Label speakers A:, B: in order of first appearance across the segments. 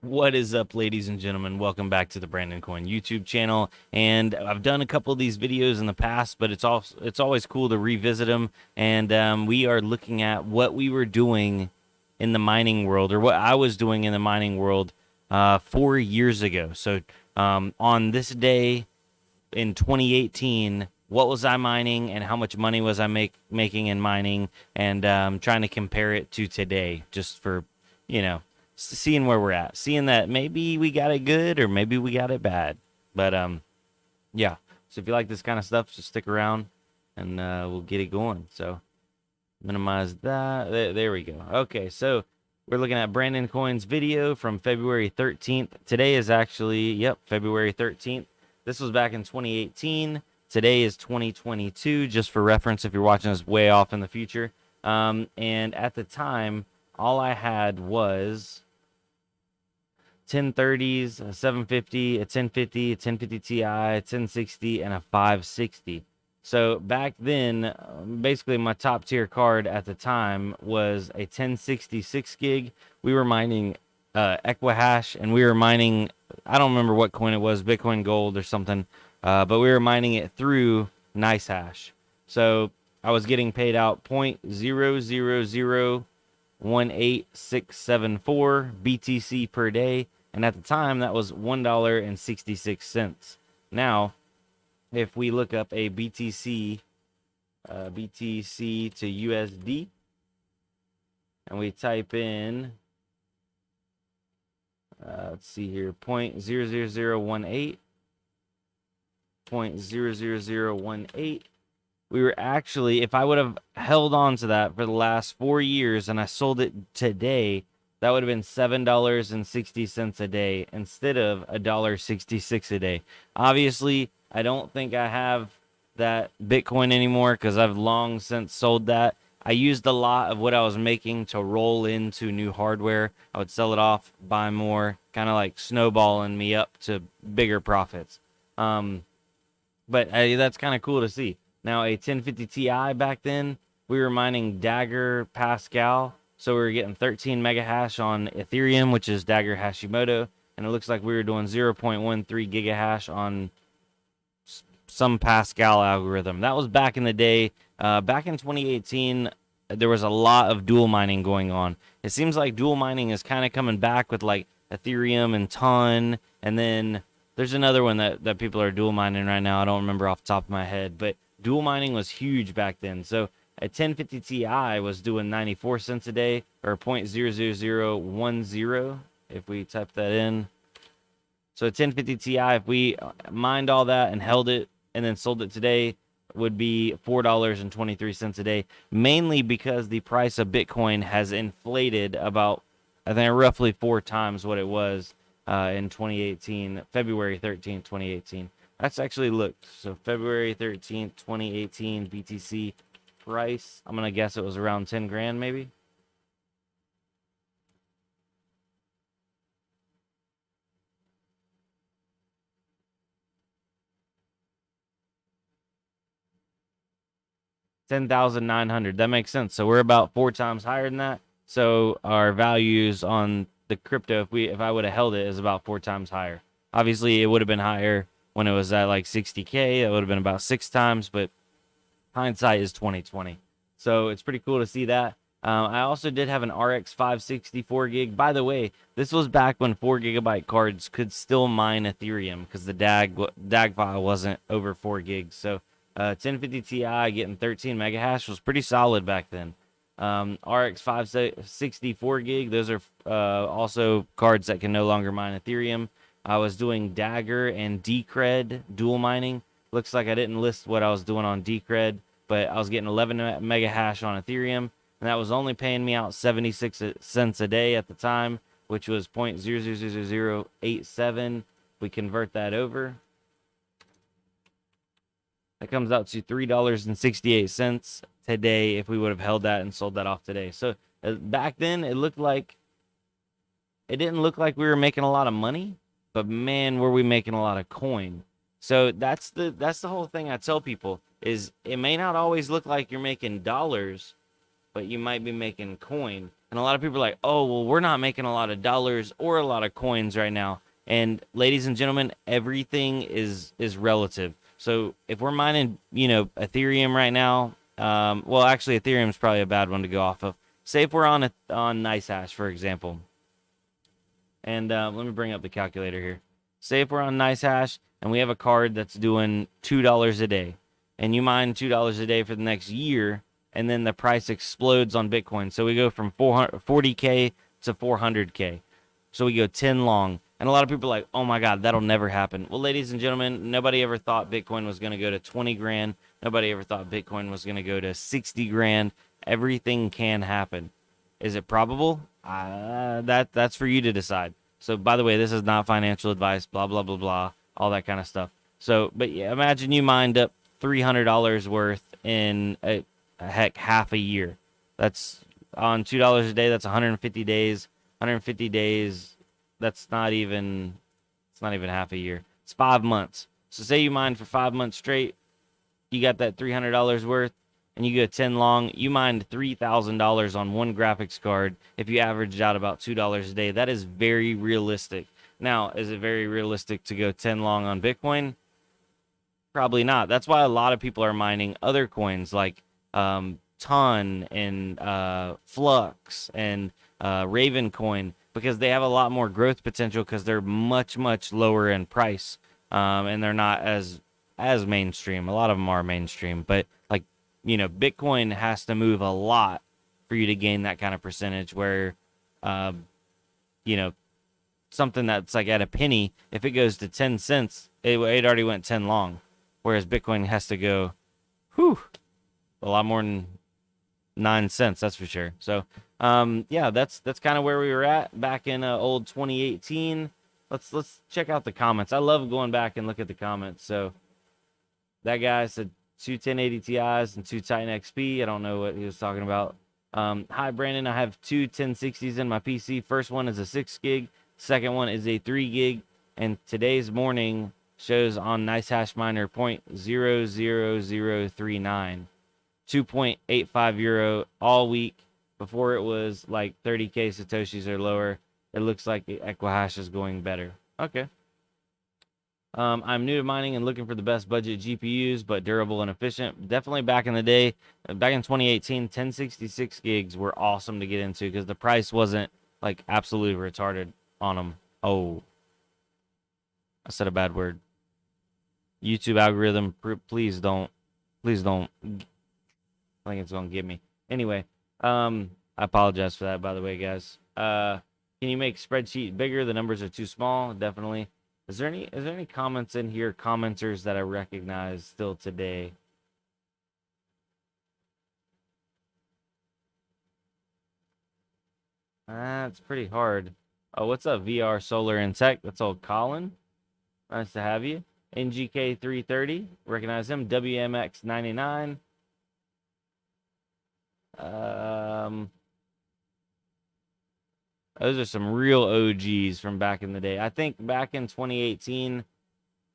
A: What is up, ladies and gentlemen? Welcome back to the Brandon Coin YouTube channel. And I've done a couple of these videos in the past, but it's always cool to revisit them. And we are looking at what we were doing in the mining world, or what I was doing in the mining world 4 years ago. So on this day in 2018, what was I mining and how much money was I making in mining, and trying to compare it to today, just for, you know, seeing where we're at, seeing that maybe we got it good or maybe we got it bad. But yeah. So if you like this kind of stuff, just stick around and we'll get it going. So minimize that. There we go. Okay, so we're looking at Brandon Coin's video from February 13th. Today is actually, yep, February 13th. This was back in 2018. Today is 2022, just for reference if you're watching this way off in the future. And at the time, all I had was 1030s, a 750, a 1050, a 1050 Ti, a 1060, and a 560. So back then, basically my top tier card at the time was a 1066 gig. We were mining Equihash, and we were mining, I don't remember what coin it was, Bitcoin Gold or something, but we were mining it through NiceHash. So I was getting paid out 0.00018,674 BTC per day, and at the time that was $1.66. Now, if we look up a BTC to USD, and we type in, let's see here, 0.00018, 0.00018. We were actually, if I would have held on to that for the last 4 years and I sold it today, that would have been $7.60 a day instead of $1.66 a day. Obviously, I don't think I have that Bitcoin anymore because I've long since sold that. I used a lot of what I was making to roll into new hardware. I would sell it off, buy more, kind of like snowballing me up to bigger profits. But that's kind of cool to see. Now, a 1050 Ti back then, we were mining Dagger Pascal. So we were getting 13 mega hash on Ethereum, which is Dagger Hashimoto. And it looks like we were doing 0.13 gigahash on some Pascal algorithm. That was back in the day. Back in 2018, there was a lot of dual mining going on. It seems like dual mining is kind of coming back with like Ethereum and Ton. And then there's another one that people are dual mining right now. I don't remember off the top of my head, but dual mining was huge back then. So a 1050 Ti was doing 94 cents a day, or 0.00010 if we type that in. So a 1050 Ti, if we mined all that and held it and then sold it today, would be $4.23 a day, mainly because the price of Bitcoin has inflated about, I think, roughly 4 times what it was in 2018, February 13th, 2018. That's actually looked. So February 13th, 2018 BTC price, I'm going to guess it was around 10 grand maybe. $10,900. That makes sense. So we're about 4 times higher than that. So our values on the crypto, if I would have held it, is about 4 times higher. Obviously, it would have been higher when it was at like 60K. It would have been about 6 times, but hindsight is 2020. So it's pretty cool to see that. I also did have an RX 564 gig. By the way, this was back when 4 gigabyte cards could still mine Ethereum because the DAG file wasn't over 4 gigs. So 1050 Ti getting 13 mega hash was pretty solid back then. RX 564 gig, those are also cards that can no longer mine Ethereum. I was doing Dagger and Decred dual mining. Looks like I didn't list what I was doing on Decred, but I was getting 11 mega hash on Ethereum, and that was only paying me out 76 cents a day at the time, which was 0.00087. If we convert that over, that comes out to $3.68 today if we would have held that and sold that off today. So back then, it didn't look like we were making a lot of money, but man, were we making a lot of coin. So that's the whole thing I tell people is it may not always look like you're making dollars, but you might be making coin. And a lot of people are like, oh, well, we're not making a lot of dollars or a lot of coins right now. And ladies and gentlemen, everything is relative. So if we're mining, Ethereum right now, well, actually, Ethereum is probably a bad one to go off of. Say if we're on NiceHash, for example, and let me bring up the calculator here. Say if we're on NiceHash and we have a card that's doing $2 a day, and you mine $2 a day for the next year, and then the price explodes on Bitcoin. So we go from 40K to 400K. So we go 10 long. And a lot of people are like, oh my God, that'll never happen. Well, ladies and gentlemen, nobody ever thought Bitcoin was going to go to 20 grand. Nobody ever thought Bitcoin was going to go to 60 grand. Everything can happen. Is it probable? That's for you to decide. So, by the way, this is not financial advice. Blah blah blah blah, all that kind of stuff. So, but yeah, imagine you mined up $300 worth in a heck half a year. That's on $2 a day. That's 150 days. 150 days. That's not even. It's not even half a year. It's 5 months. So say you mine for 5 months straight. You got that $300 worth and you go 10 long, you mined $3,000 on one graphics card if you averaged out about $2 a day. That is very realistic. Now, is it very realistic to go 10 long on Bitcoin? Probably not. That's why a lot of people are mining other coins like Ton and Flux and Raven Coin because they have a lot more growth potential because they're much, much lower in price and they're not as mainstream. A lot of them are mainstream, but like Bitcoin has to move a lot for you to gain that kind of percentage where, uh, you know, something that's like at a penny, if it goes to 10 cents, it already went 10 long. Whereas Bitcoin has to go, a lot more than 9 cents, that's for sure. So, yeah, that's kind of where we were at back in old 2018. Let's check out the comments. I love going back and look at the comments. So that guy said two 1080 Ti's and two Titan XP. I don't know what he was talking about. Hi, Brandon. I have two 1060s in my PC. First one is a 6 gig. Second one is a 3 gig. And today's morning shows on NiceHash Miner 0.00039. 2.85 euro all week. Before it was like 30K Satoshis or lower. It looks like Equihash is going better. Okay. I'm new to mining and looking for the best budget GPUs, but durable and efficient. Definitely back in the day, back in 2018, 1066 gigs were awesome to get into because the price wasn't like absolutely retarded on them. Oh, I said a bad word. YouTube algorithm, please don't. Please don't. I think it's going to get me. Anyway, I apologize for that, by the way, guys. Can you make spreadsheet bigger? The numbers are too small. Definitely. Is there any comments in here, commenters that I recognize still today? It's pretty hard. Oh, what's up, VR Solar and Tech? That's old Colin. Nice to have you. NGK 330. Recognize him. WMX 99. Those are some real OGs from back in the day. I think back in 2018,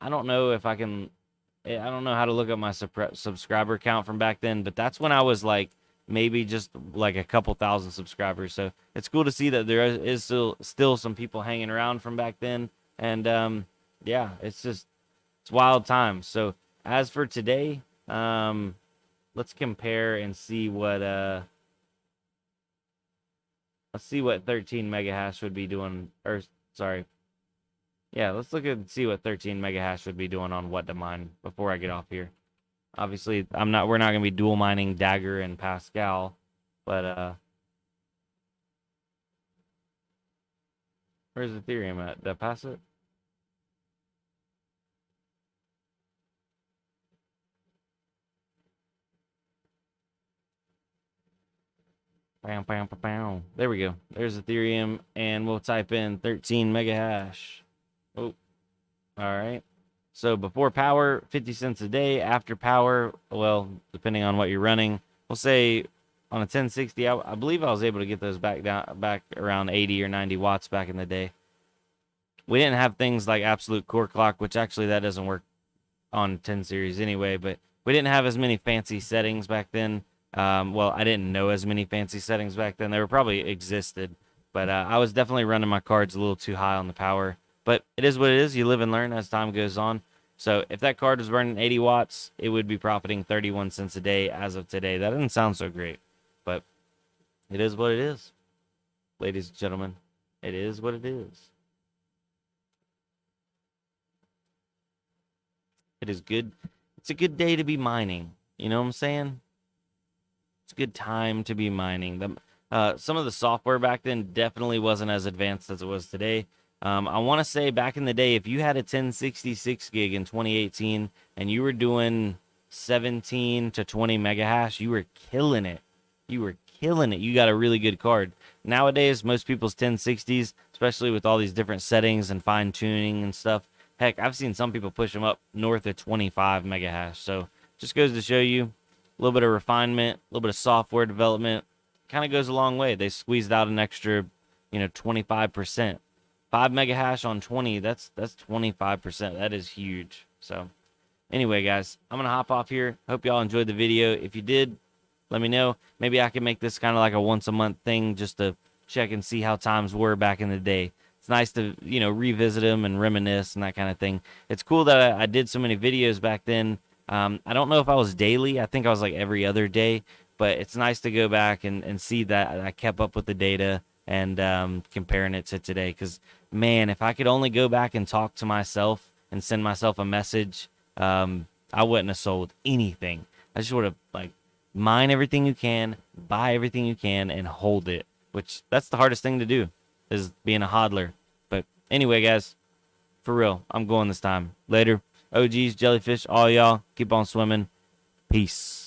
A: I don't know if I can. I don't know how to look at my subscriber count from back then, but that's when I was like maybe just like a couple thousand subscribers. So it's cool to see that there is still some people hanging around from back then, and yeah, it's wild times. So as for today, let's compare and see what 13 mega hash would be doing, or sorry. Yeah, let's look and see what 13 mega hash would be doing on what to mine before I get off here. Obviously, we're not going to be dual mining Dagger and Pascal, but where's Ethereum at? Did I pass it? Bam, bam, bam, bam. There we go. There's Ethereum, and we'll type in 13 mega hash. Oh, all right. So before power, 50 cents a day. After power, well, depending on what you're running, we'll say on a 1060, I believe I was able to get those back around 80 or 90 watts back in the day. We didn't have things like absolute core clock, which actually that doesn't work on 10 series anyway, but we didn't have as many fancy settings back then. Well, I didn't know as many fancy settings back then. They were probably existed, but I was definitely running my cards a little too high on the power. But it is what it is. You live and learn as time goes on. So if that card was burning 80 watts, it would be profiting 31 cents a day as of today. That doesn't sound so great, but it is what it is, ladies and gentlemen. It is what it is. It is good. It's a good day to be mining. You know what I'm saying? It's a good time to be mining. Some of the software back then definitely wasn't as advanced as it was today. I want to say back in the day, if you had a 1066 gig in 2018 and you were doing 17 to 20 mega hash, you were killing it. You were killing it. You got a really good card. Nowadays, most people's 1060s, especially with all these different settings and fine tuning and stuff, heck, I've seen some people push them up north of 25 mega hash. So just goes to show you a little bit of refinement, a little bit of software development kind of goes a long way. They squeezed out an extra, 25%. 5 mega hash on 20, that's 25%. That is huge. So anyway, guys, I'm going to hop off here. Hope y'all enjoyed the video. If you did, let me know. Maybe I can make this kind of like a once a month thing just to check and see how times were back in the day. It's nice to, revisit them and reminisce and that kind of thing. It's cool that I did so many videos back then. I don't know if I was daily. I think I was like every other day. But it's nice to go back and see that I kept up with the data and comparing it to today. Because, man, if I could only go back and talk to myself and send myself a message, I wouldn't have sold anything. I just would have, like, mine everything you can, buy everything you can, and hold it. Which, that's the hardest thing to do, is being a hodler. But anyway, guys, for real, I'm going this time. Later. OGs, jellyfish, all y'all, keep on swimming. Peace.